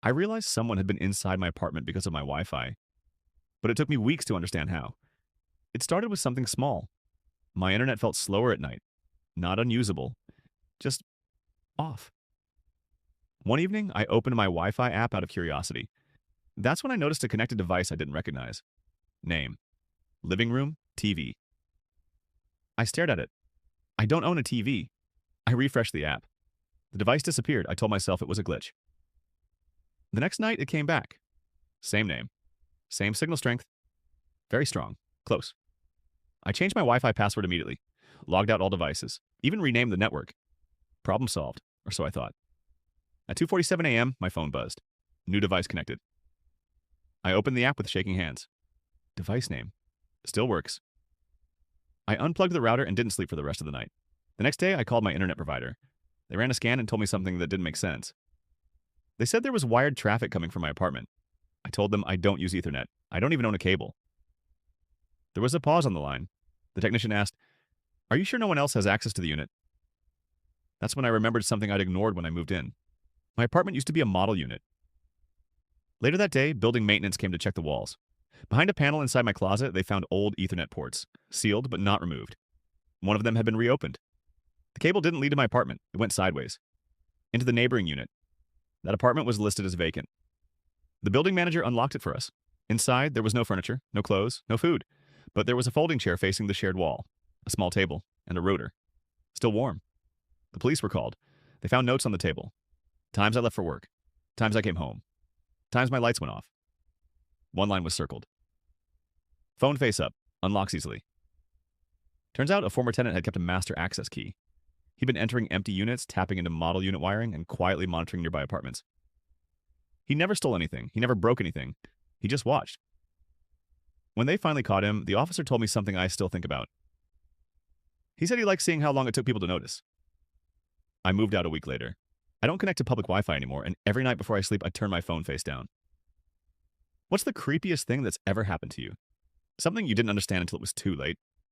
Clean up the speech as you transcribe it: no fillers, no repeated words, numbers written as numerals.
I realized someone had been inside my apartment because of my Wi Fi, but it took me weeks to understand how. It started with something small. My internet felt slower at night, not unusable, just off. One evening, I opened my Wi Fi app out of curiosity. That's when I noticed a connected device I didn't recognize. Name: Living Room, TV. I stared at it. I don't own a TV. I refreshed the app. The device disappeared. I told myself it was a glitch. The next night, it came back. Same name, same signal strength, very strong, close. I changed my Wi Fi password immediately, logged out all devices, even renamed the network. Problem solved, or so I thought. At 2:47 a.m., my phone buzzed. New device connected. I opened the app with shaking hands. Device name. Still works. I unplugged the router and didn't sleep for the rest of the night. The next day, I called my internet provider. They ran a scan and told me something that didn't make sense. They said there was wired traffic coming from my apartment. I told them I don't use Ethernet. I don't even own a cable. There was a pause on the line. The technician asked, "Are you sure no one else has access to the unit?" That's when I remembered something I'd ignored when I moved in. My apartment used to be a model unit. Later that day, building maintenance came to check the walls. Behind a panel inside my closet, they found old Ethernet ports, sealed but not removed. One of them had been reopened. The cable didn't lead to my apartment. It went sideways, into the neighboring unit. That apartment was listed as vacant. The building manager unlocked it for us. Inside, there was no furniture, no clothes, no food, but there was a folding chair facing the shared wall, a small table, and a router. Still warm. The police were called. They found notes on the table. Times I left for work. Times I came home. Times my lights went off. One line was circled. Phone face up. Unlocks easily. Turns out a former tenant had kept a master access key. He'd been entering empty units, tapping into model unit wiring, and quietly monitoring nearby apartments. He never stole anything. He never broke anything. He just watched. When they finally caught him, the officer told me something I still think about. He said he liked seeing how long it took people to notice. I moved out a week later. I don't connect to public Wi-Fi anymore, and every night before I sleep, I turn my phone face down. What's the creepiest thing that's ever happened to you? Something you didn't understand until it was too late?